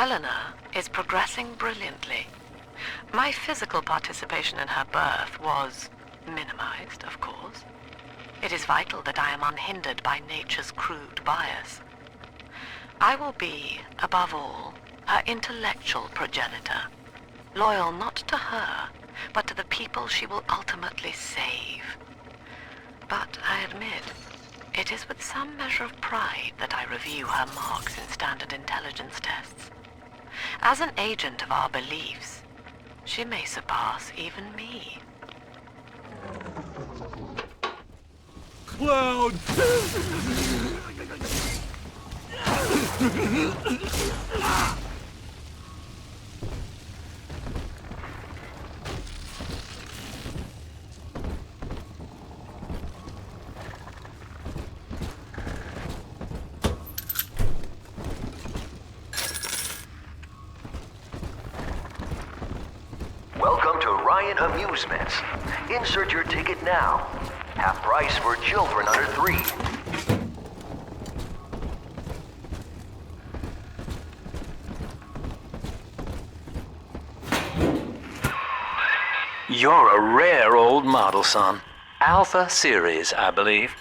Eleanor is progressing brilliantly. My physical participation in her birth was minimized, of course. It is vital that I am unhindered by nature's crude bias. I will be, above all, her intellectual progenitor, loyal not to her, but to the people she will ultimately save. But I admit, it is with some measure of pride that I review her marks in standard intelligence tests. As an agent of our beliefs, she may surpass even me. Cloud! Welcome to Ryan Amusements. Insert your ticket now. Half price for children under 3. You're a rare old model, son. Alpha Series, I believe.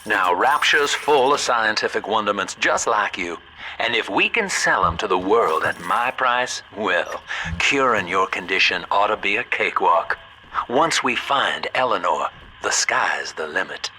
Now, Rapture's full of scientific wonderments just like you. And if we can sell them to the world at my price, well, curing your condition ought to be a cakewalk. Once we find Eleanor, the sky's the limit.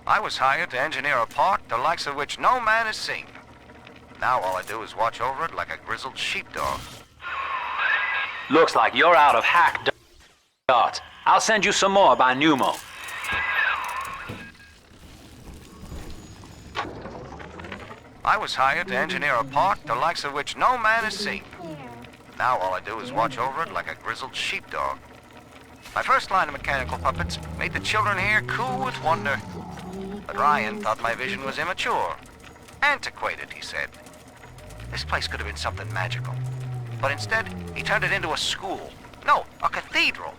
I was hired to engineer a park the likes of which no man has seen. Now all I do is watch over it like a grizzled sheepdog. Looks like you're out of hack darts. I'll send you some more by Pneumo. I was hired to engineer a park the likes of which no man has seen. Now all I do is watch over it like a grizzled sheepdog. My first line of mechanical puppets made the children here coo with wonder. But Ryan thought my vision was immature. Antiquated, he said. This place could have been something magical. But instead, he turned it into a school. No, a cathedral.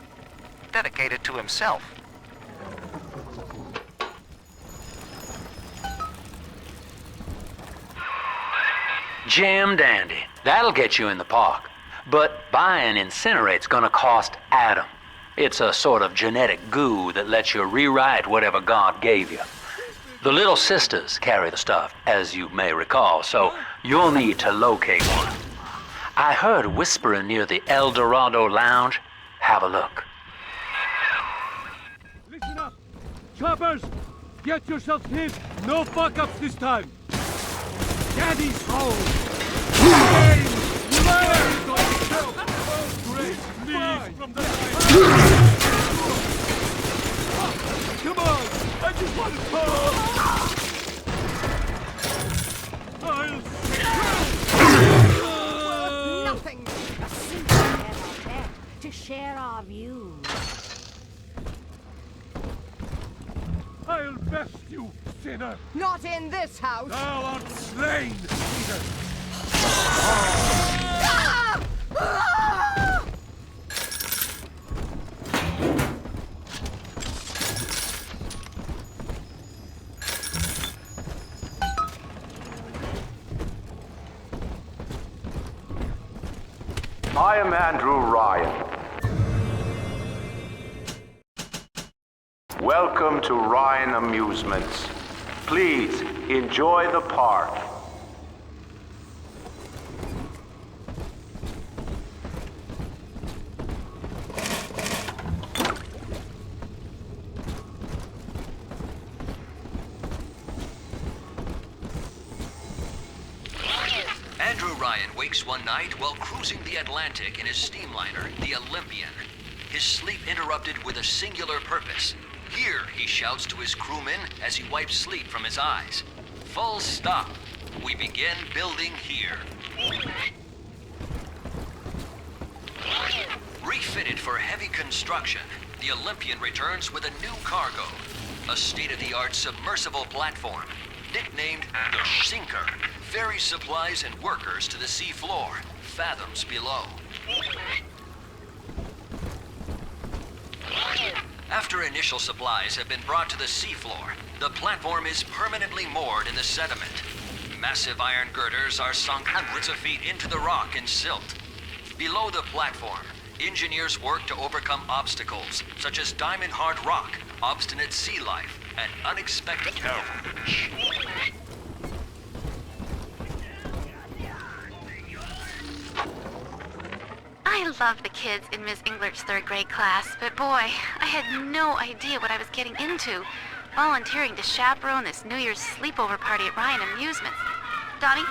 Dedicated to himself. Jam dandy. That'll get you in the park. But buying Incinerate's gonna cost Adam. It's a sort of genetic goo that lets you rewrite whatever God gave you. The Little Sisters carry the stuff, as you may recall, so you'll need to locate one. I heard whispering near the El Dorado Lounge. Have a look. Listen up! Choppers! Get yourselves hid! No fuck-ups this time! Daddy's home! Great, please, from the side! Come on! I just want to talk! Nothing a simple man out there to share our views. I'll best you, sinner! Not in this house! Thou art slain, Peter! Ah! Ah! I am Andrew Ryan. Welcome to Ryan Amusements. Please enjoy the park. Andrew Ryan wakes one night while cruising the Atlantic in his steamliner, the Olympian. His sleep interrupted with a singular purpose. Here, he shouts to his crewmen as he wipes sleep from his eyes. Full stop. We begin building here. Fitted for heavy construction, the Olympian returns with a new cargo. A state-of-the-art submersible platform, nicknamed the Sinker, ferries supplies and workers to the sea floor, fathoms below. After initial supplies have been brought to the seafloor, the platform is permanently moored in the sediment. Massive iron girders are sunk hundreds of feet into the rock and silt. Below the platform, engineers work to overcome obstacles such as diamond-hard rock, obstinate sea life, and unexpected peril. I love the kids in Miss Englert's third grade class, but boy, I had no idea what I was getting into. Volunteering to chaperone this New Year's sleepover party at Ryan Amusements. Donnie,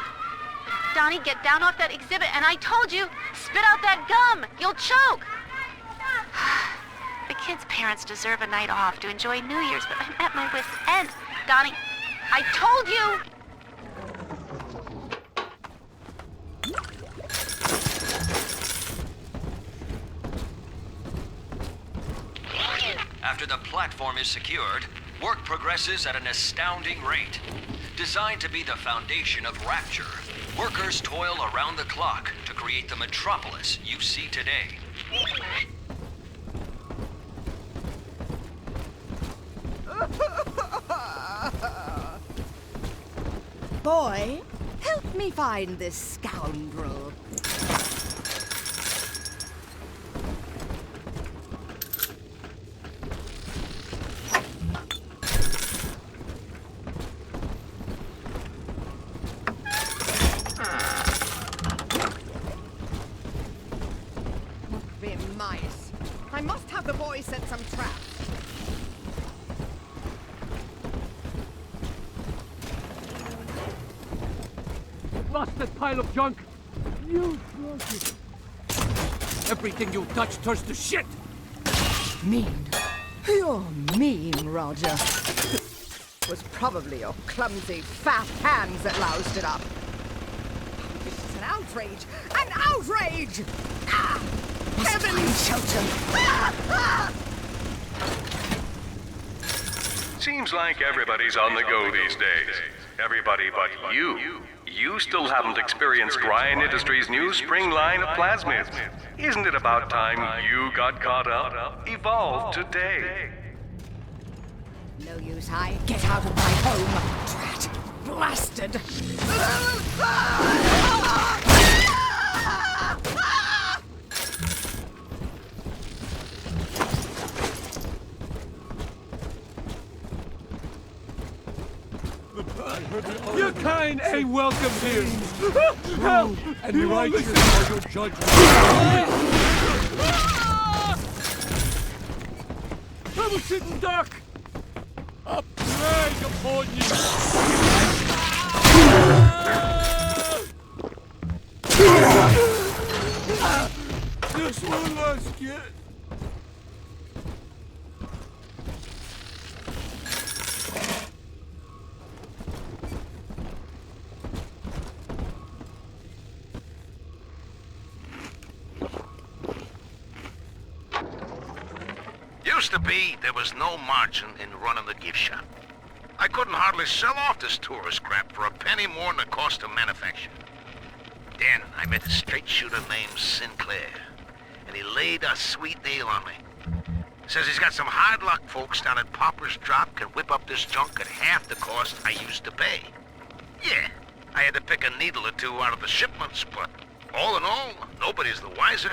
get down off that exhibit, and I told you, spit out that gum! You'll choke! The kids' parents deserve a night off to enjoy New Year's, but I'm at my wit's end. Donnie, I told you! After the platform is secured, work progresses at an astounding rate. Designed to be the foundation of Rapture, workers toil around the clock to create the metropolis you see today. Boy, help me find this scoundrel. Be mice. I must have the boy set some traps. Busted pile of junk! You broke it! Everything you touch turns to shit! Mean. You're mean, Roger. Was probably your clumsy, fat hands that loused it up. This is an outrage! An outrage! Ah! Heavens! Shelter! Seems like everybody's on the go these days. Everybody but you. You still haven't experienced Ryan Industries' new spring line of plasmids. Isn't it about time you got caught up? Evolve today. No use, I get out of my home. Drat! Blasted! Your kind ain't welcome here! Help! And righteous are your judgment! I was sitting duck! A plague upon you! This one last kid! Used to be, there was no margin in running the gift shop. I couldn't hardly sell off this tourist crap for a penny more than the cost of manufacture. Then I met a straight shooter named Sinclair, and he laid a sweet deal on me. Says he's got some hard luck folks down at Popper's Drop can whip up this junk at half the cost I used to pay. Yeah, I had to pick a needle or two out of the shipments, but all in all, nobody's the wiser,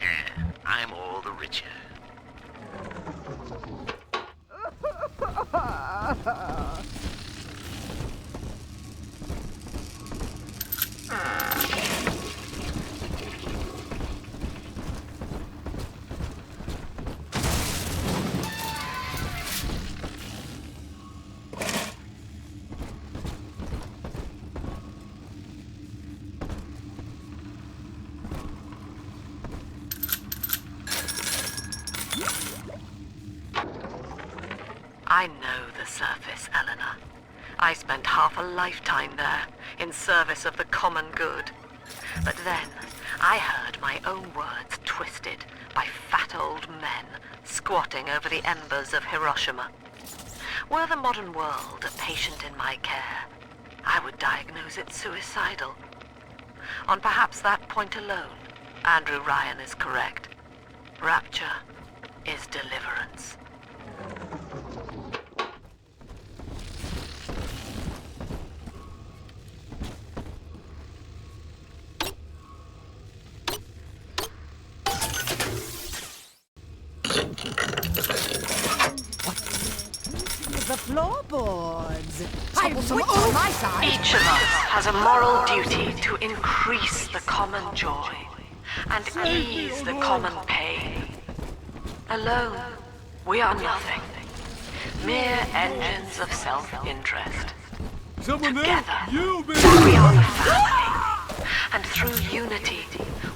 and I'm all the richer. I know the surface, Eleanor. I spent half a lifetime there, in service of the common good. But then, I heard my own words twisted by squatting over the embers of Hiroshima. Were the modern world a patient in my care, I would diagnose it suicidal. On perhaps that point alone, Andrew Ryan is correct. Rapture is deliverance. The floorboards. I want some on my side. Each of us has a moral duty to increase the common joy and ease the common pain. Alone, we are nothing. Mere engines of self-interest. Someone Together, there? You, baby! we are the family. And through unity,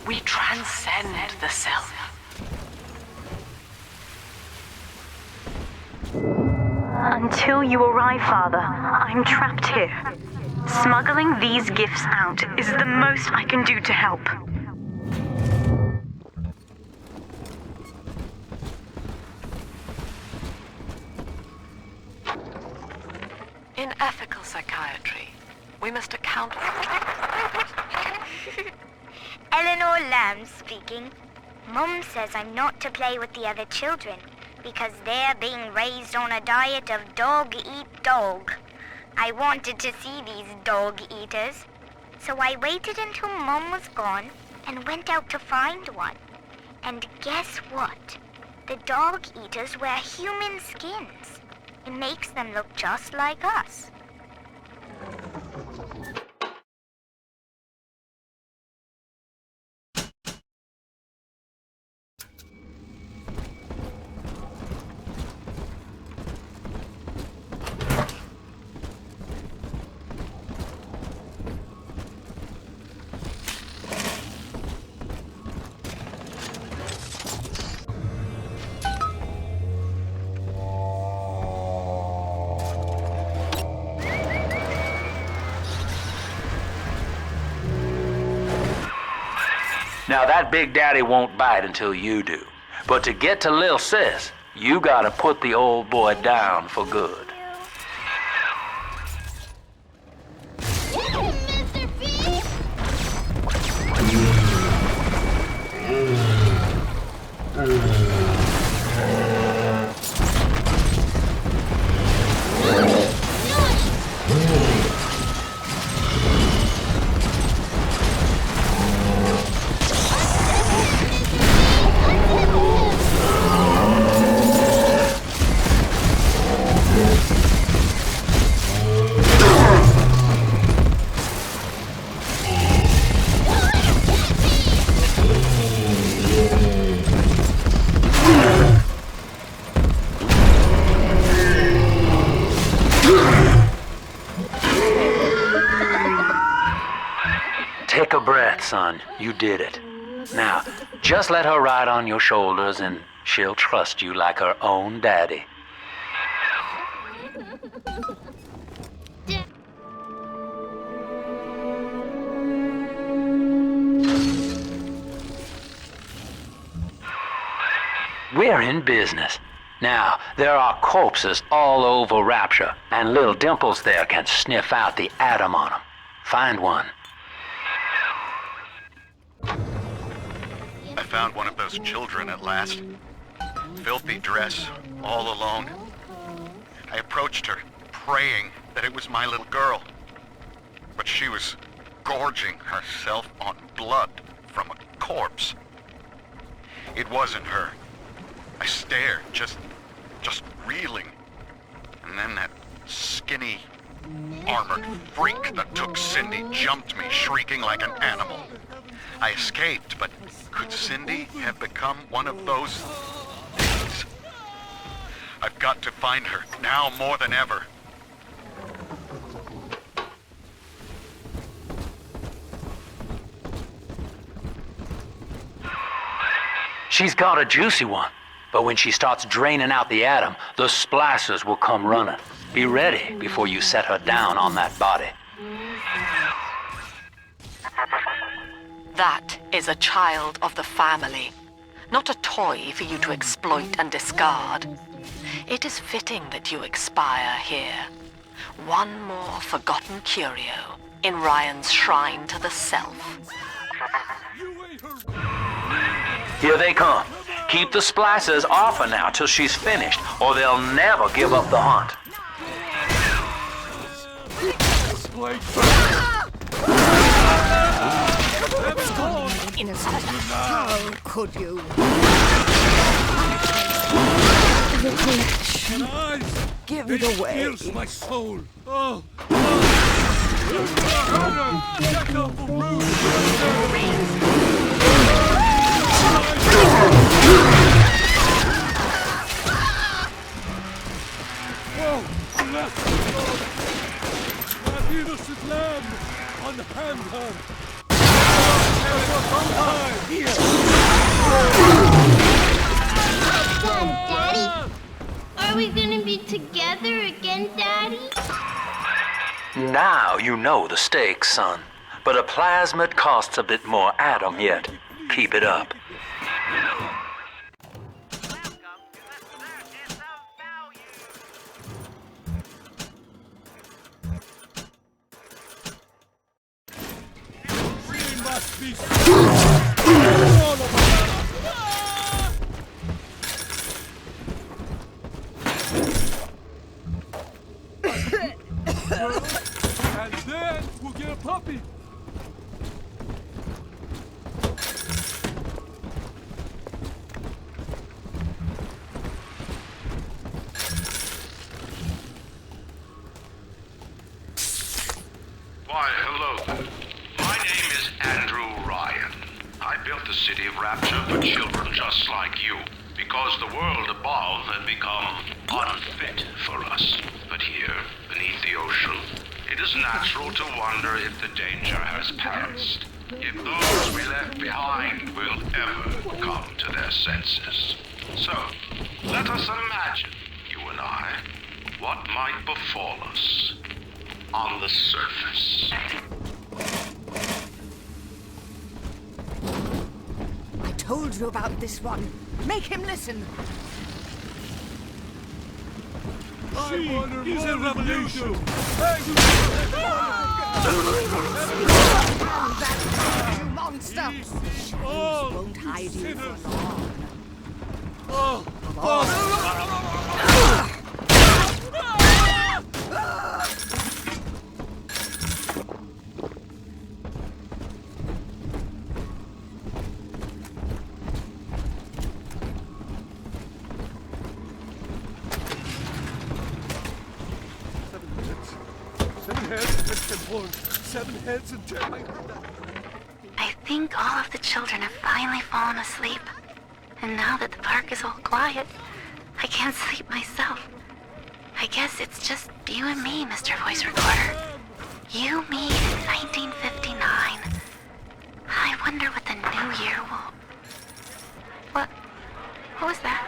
we transcend the self. Until you arrive, Father, I'm trapped here. Smuggling these gifts out is the most I can do to help. In ethical psychiatry, we must account for... Eleanor Lamb speaking. Mum says I'm not to play with the other children because they're being raised on a diet of dog-eat-dog. I wanted to see these dog-eaters, so I waited until Mum was gone and went out to find one. And guess what? The dog-eaters wear human skins. It makes them look just like us. Now that Big Daddy won't bite until you do. But to get to Lil Sis, you gotta put the old boy down for good. Take a breath, son. You did it. Now, just let her ride on your shoulders and she'll trust you like her own daddy. We're in business. Now, there are corpses all over Rapture, and little Dimples there can sniff out the atom on them. Find one. I found one of those children at last. Filthy dress, all alone. I approached her, praying that it was my little girl. But she was gorging herself on blood from a corpse. It wasn't her. I stared, just reeling. And then that skinny, armored freak that took Cindy jumped me, shrieking like an animal. I escaped, but could Cindy have become one of those things? I've got to find her, now more than ever. She's got a juicy one, but when she starts draining out the atom, the splicers will come running. Be ready before you set her down on that body. That is a child of the family. not a toy for you to exploit and discard. It is fitting that you expire here. One more forgotten curio in Ryan's shrine to the self. Here they come. Keep the splicers off her now till she's finished, or they'll never give up the hunt. Innocent. How could you? The collection. Give it away. Heals my soul. Oh. That innocent lamb unhand her. Daddy, are we gonna be together again, Daddy? Now you know the stakes, son. But a plasmid costs a bit more atom yet. Keep it up. And then we'll get a puppy. Why, hello there. My name is Andrew Ryan. I built the city of Rapture for children just like you, because the world above had become unfit for us. But here, beneath the ocean, it is natural to wonder if the danger has passed. If those we left behind will ever come to their senses. So, let us imagine, you and I, what might befall us on the surface. I told you about this one. Make him listen. Is a revolution. You monster! Shadows won't hide you for long. Seven heads and 10 horns. 7 heads and 10. I think all of the children have finally fallen asleep. And now that the park is all quiet, I can't sleep myself. I guess it's just you and me, Mr. Voice Recorder. You, me, in 1959. I wonder what the new year will... What was that?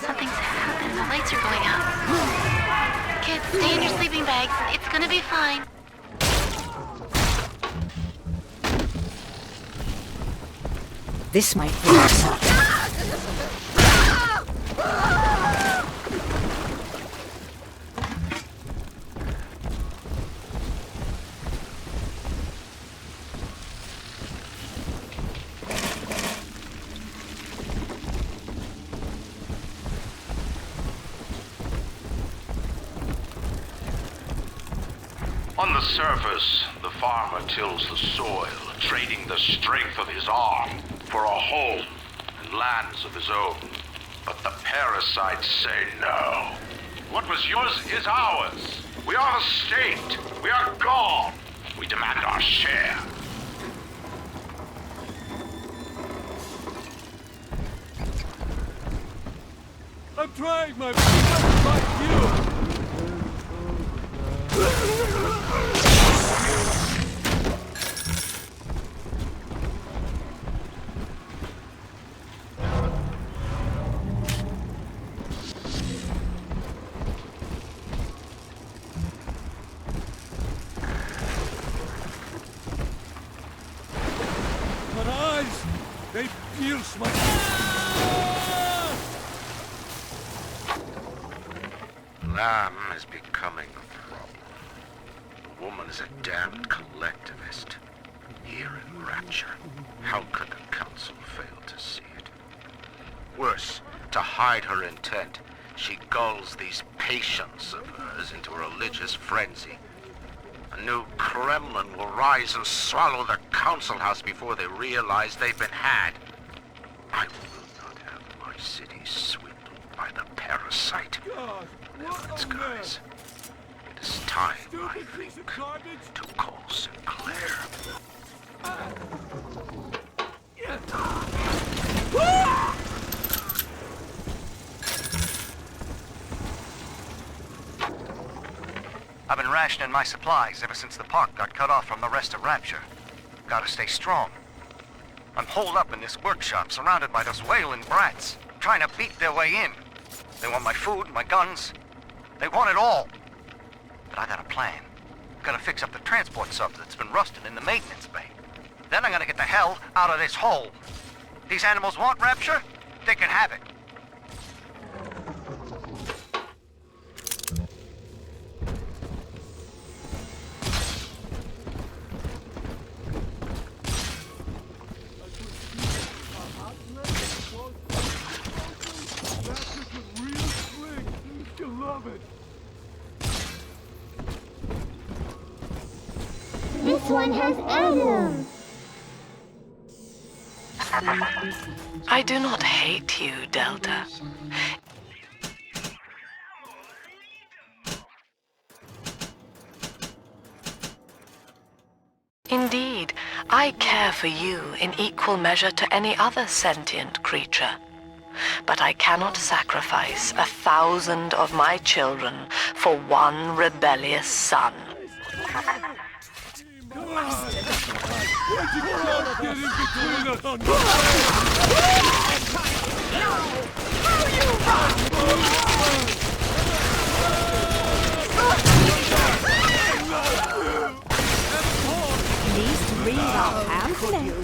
Something's happened. The lights are going out. Kids, stay in your sleeping bags. It's gonna be fine. This might work. On the surface, the farmer tills the soil, trading the strength of his arm for a home and lands of his own. But the parasites say no. What was yours is ours. We are the state. We are gone. We demand our share. I'm trying my best like you. My eyes, they pierce my... Lamb is becoming a problem. The woman is a damned collectivist. Here in Rapture, how could the Council fail to see it? Worse, to hide her intent, she gulls these patients of hers into a religious frenzy. A new Kremlin will rise and swallow the Council House before they realize they've been had. I will not have my city swindled by the parasite. Never its guys. It is time, I think, to call Sinclair. I've been rationing my supplies ever since the park got cut off from the rest of Rapture. Gotta stay strong. I'm holed up in this workshop, surrounded by those wailing brats, trying to beat their way in. They want my food, my guns. They want it all. But I got a plan. Gotta fix up the transport sub that's been rusted in the maintenance bay. Then I'm gonna get the hell out of this hole. These animals want Rapture? They can have it. This one has Adam. I do not hate you, Delta. Indeed, I care for you in equal measure to any other sentient creature. But I cannot sacrifice 1,000 of my children for one rebellious son. Please read our pamphlet.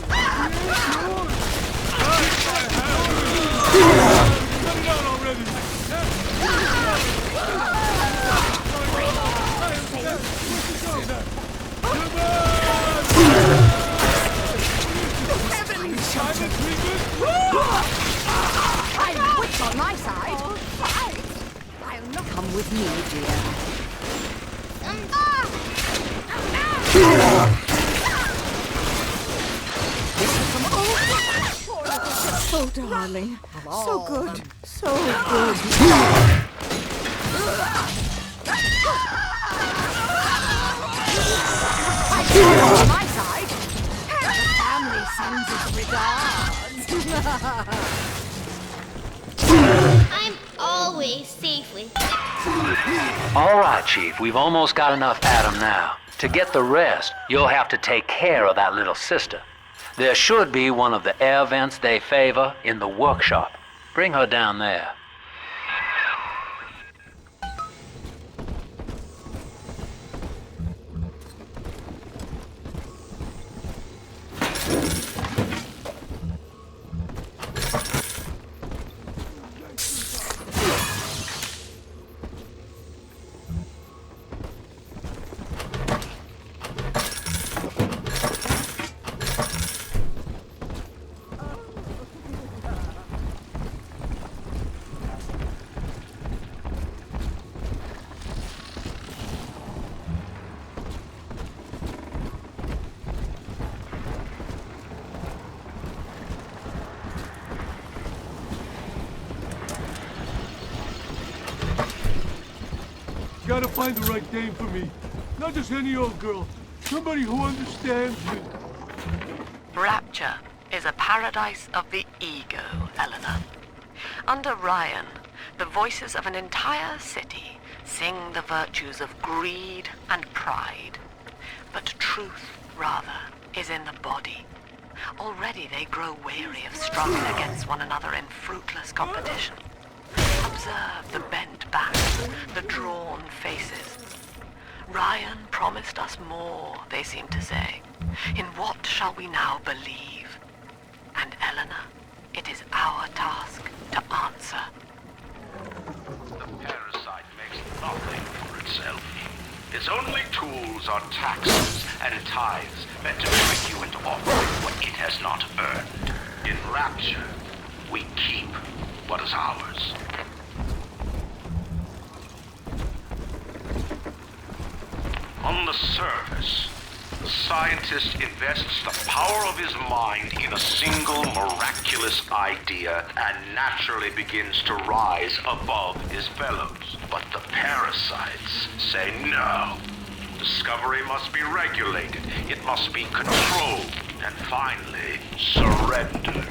I'm witch on my side. I'll not come with me, dear. Oh, darling. So good. So good. On my side. The family sends its regards. I'm always safe with you. All right, Chief, we've almost got enough Adam now. To get the rest, you'll have to take care of that little sister. There should be one of the air vents they favor in the workshop. Bring her down there. Gotta find the right dame for me. Not just any old girl. Somebody who understands me. Rapture is a paradise of the ego, Eleanor. Under Ryan, the voices of an entire city sing the virtues of greed and pride. But truth, rather, is in the body. Already they grow weary of struggling against one another in fruitless competition. Observe the bent backs, the drawn faces. Ryan promised us more, they seem to say. In what shall we now believe? And Eleanor, it is our task to answer. The parasite makes thousands Its only tools are taxes and tithes meant to trick you into offering what it has not earned. In Rapture, we keep what is ours. On the surface, the scientist invests the power of his mind in a single miraculous idea and naturally begins to rise above his fellows. But the parasites say no. Discovery must be regulated, it must be controlled, and finally, surrendered.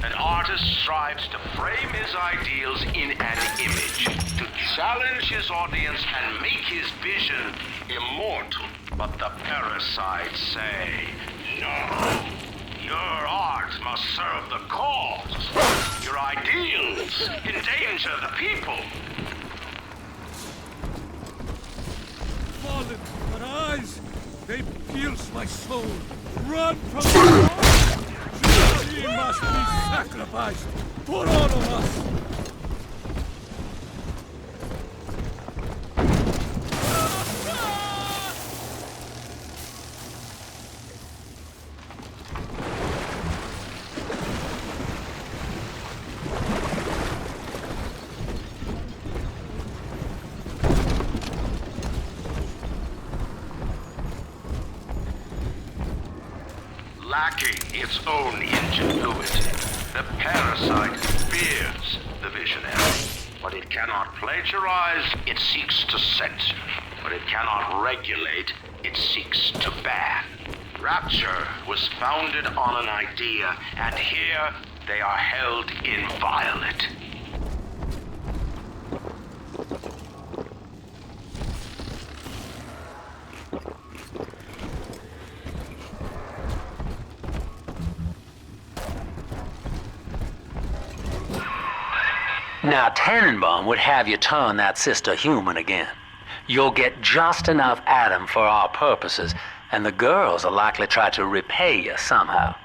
An artist strives to frame his ideals in an image, to challenge his audience and make his vision immortal. But the parasites say, no. Your art must serve the cause. Your ideals endanger the people. Fallen, but eyes, they pierce my soul. Run from the He must be sacrificed for all of us. Lacking its own ingenuity, the parasite fears the visionary. What it cannot plagiarize, it seeks to censor. What it cannot regulate, it seeks to ban. Rapture was founded on an idea, and here they are held inviolate. Now, Tannenbaum would have you turn that sister human again. You'll get just enough Adam for our purposes, and the girls will likely try to repay you somehow.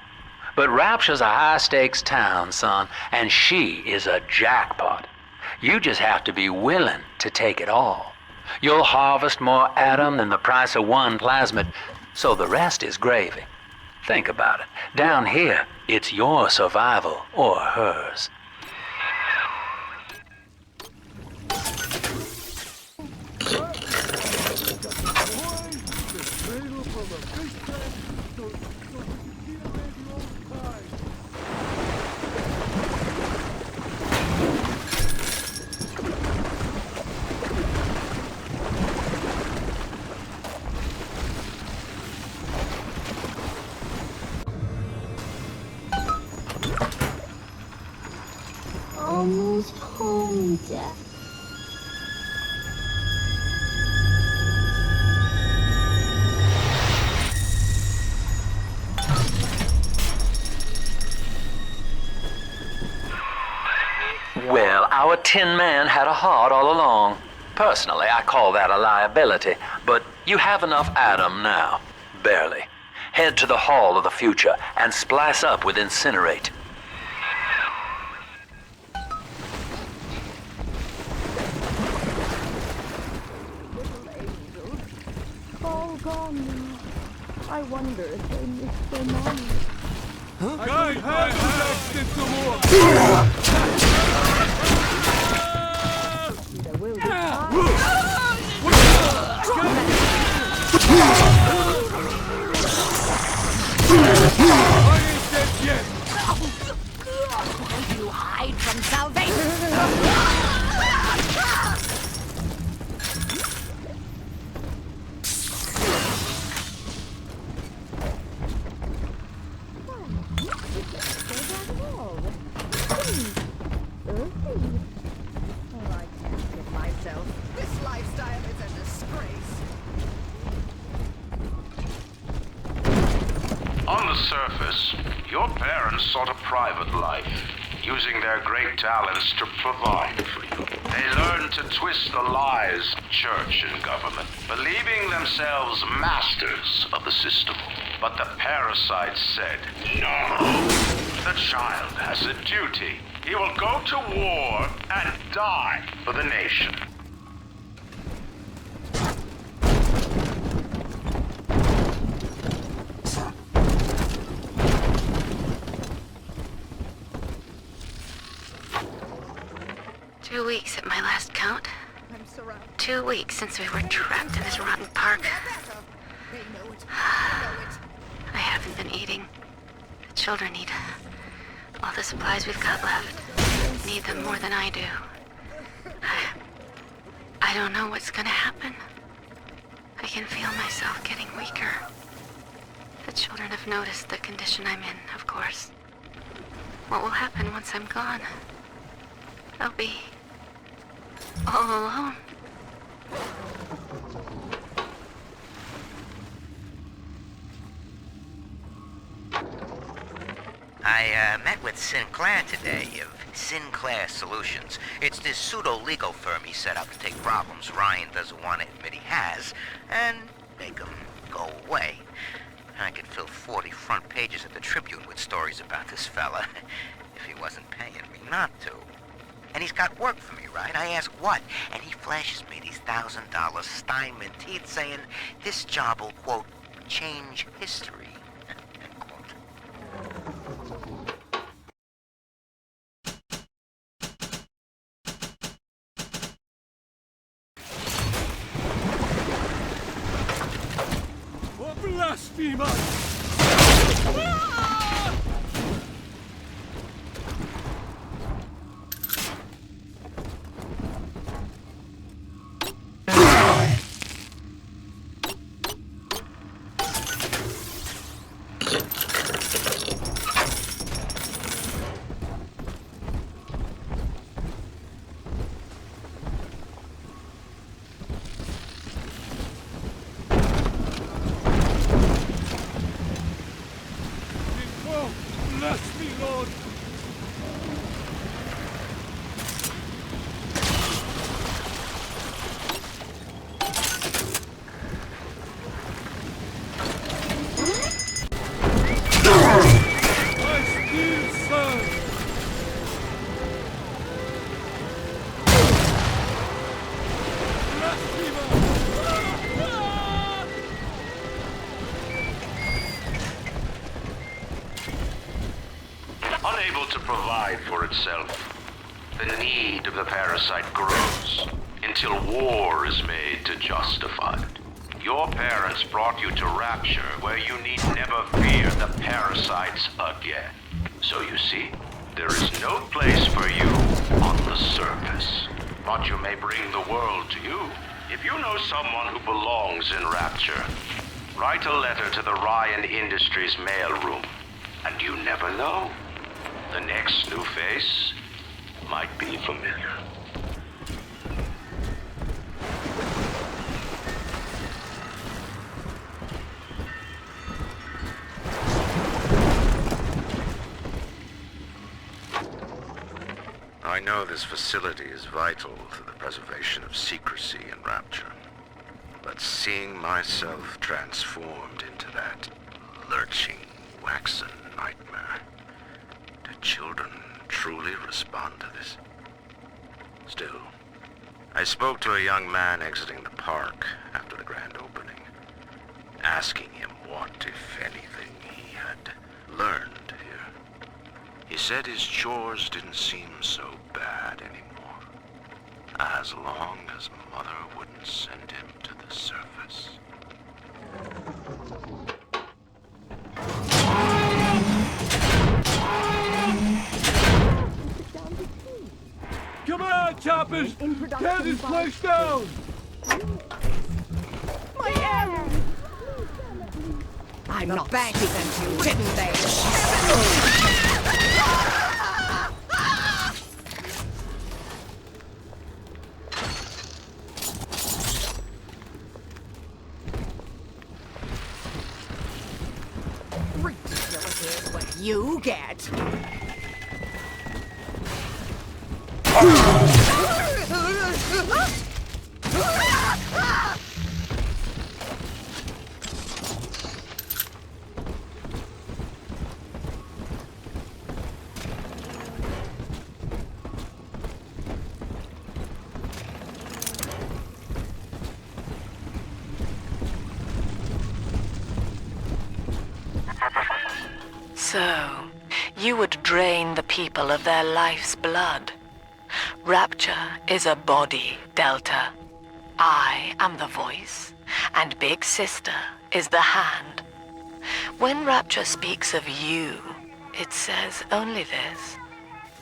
But Rapture's a high-stakes town, son, and she is a jackpot. You just have to be willing to take it all. You'll harvest more Adam than the price of one plasmid, so the rest is gravy. Think about it. Down here, it's your survival or hers. Almost home, Dad. Well, our Tin Man had a heart all along. Personally, I call that a liability, but you have enough Adam now. Barely. Head to the Hall of the Future and splice up with Incinerate. All gone now. I wonder if they missed their mommy. Huh? Guys, some more! There will be I ain't dead yet! Won't you hide from salvation? This lifestyle is a disgrace. On the surface, your parents sought a private life, using their great talents to provide for you. They learned to twist the lies of church and government, believing themselves masters of the system. But the parasites said, no. The child has a duty. He will go to war and die for the nation. Weeks at my last count. 2 weeks since we were trapped in this rotten park. I haven't been eating. The children need all the supplies we've got left. Need them more than I do. I don't know what's gonna happen. I can feel myself getting weaker. The children have noticed the condition I'm in, of course. What will happen once I'm gone? I'll be all alone. I met with Sinclair today of Sinclair Solutions. It's this pseudo-legal firm he set up to take problems Ryan doesn't want to admit he has and make them go away. I could fill 40 front pages of the Tribune with stories about this fella if he wasn't paying me not to. And he's got work for me, right? I ask what? And he flashes me these $1,000 Steinman teeth saying this job will, quote, change history, end quote. For blasphemers! Bless me, Lord! I still serve! Unable to provide for itself, the need of the parasite grows until war is made to justify it. Your parents brought you to Rapture, where you need never fear the parasites again. So you see, there is no place for you on the surface. But you may bring the world to you. If you know someone who belongs in Rapture, write a letter to the Ryan Industries mailroom. And you never know. The next new face might be familiar. I know this facility is vital to the preservation of secrecy in Rapture, but seeing myself transformed into that lurching, waxen nightmare, do children truly respond to this? Still, I spoke to a young man exiting the park after the grand opening, asking him what, if anything, he had learned here. He said his chores didn't seem so bad anymore, as long as Mother wouldn't send him to the surface. Come on, choppers! Tear this place down! My arrow! I'm not banking them you, didn't they? Ridiculous is what you get. So, you would drain the people of their life's blood. Rapture is a body, Delta. I am the voice, and Big Sister is the hand. When Rapture speaks of you, it says only this.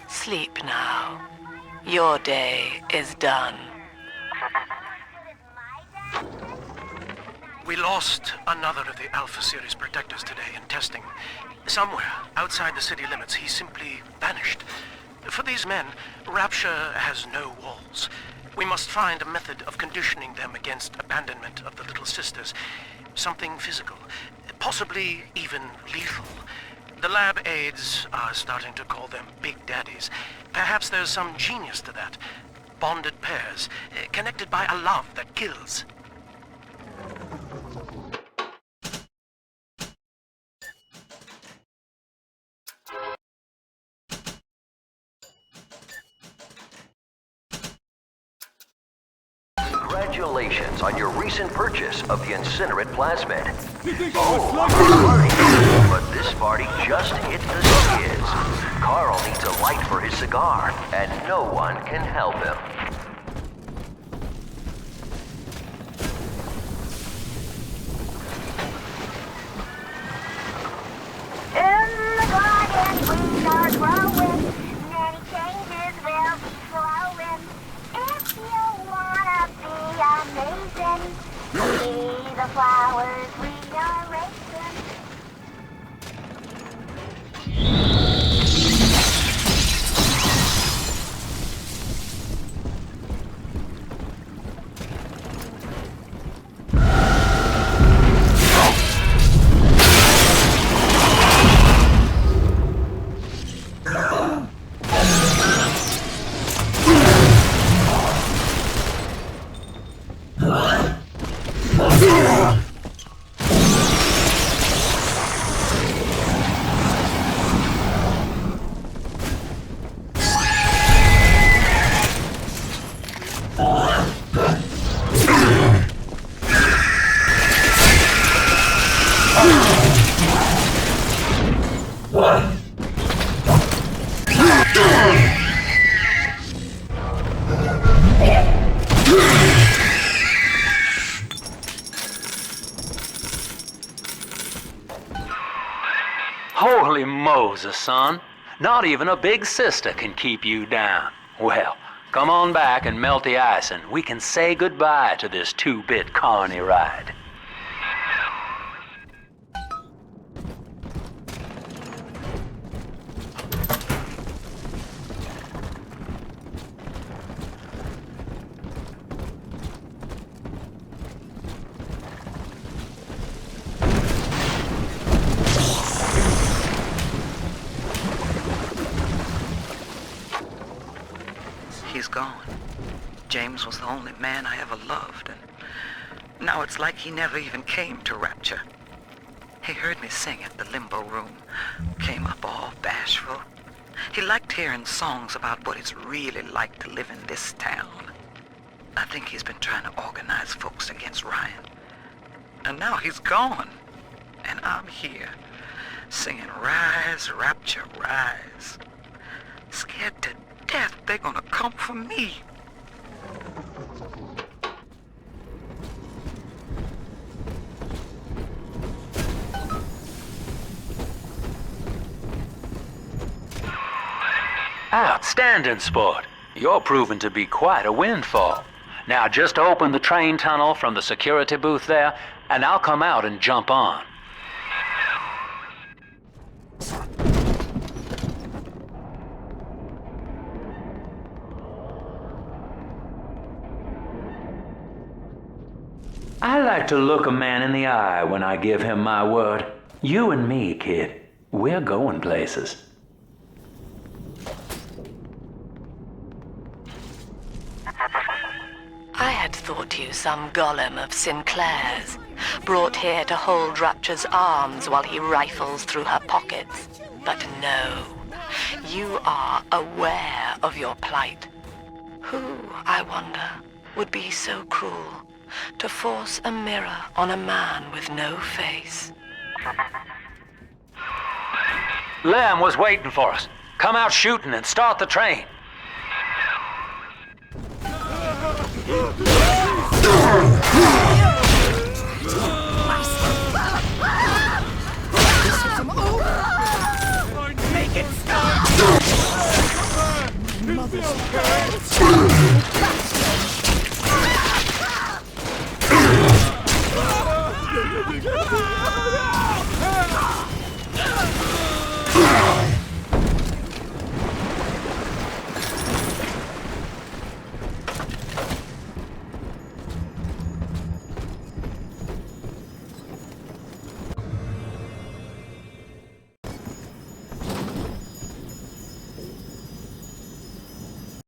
Sleep now. Your day is done. We lost another of the Alpha Series protectors today in testing. Somewhere outside the city limits, he simply vanished. For these men, Rapture has no walls. We must find a method of conditioning them against abandonment of the Little Sisters. Something physical, possibly even lethal. The lab aides are starting to call them Big Daddies. Perhaps there's some genius to that. Bonded pairs, connected by a love that kills. Congratulations on your recent purchase of the incinerate plasmid. Oh, party. But this party just hit the skids. Carl needs a light for his cigar, and no one can help him. In the garden we are growing, many changes will be flowing. If you wanna be amazing, see the flowers we are raising. Holy Moses, son. Not even a Big Sister can keep you down. Well, come on back and melt the ice and we can say goodbye to this 2-bit carny ride. He's gone. James was the only man I ever loved, and now it's like he never even came to Rapture. He heard me sing at the limbo room, came up all bashful. He liked hearing songs about what it's really like to live in this town. I think he's been trying to organize folks against Ryan. And now he's gone, and I'm here, singing Rise, Rapture, Rise. Scared to death they're gonna come for me. Outstanding, sport. You're proving to be quite a windfall. Now just open the train tunnel from the security booth there, and I'll come out and jump on. I like to look a man in the eye when I give him my word. You and me, kid, we're going places. I had thought you some golem of Sinclair's, brought here to hold Rapture's arms while he rifles through her pockets. But no, you are aware of your plight. Who, I wonder, would be so cruel to force a mirror on a man with no face? Lem was waiting for us. Come out shooting and start the train. Ah!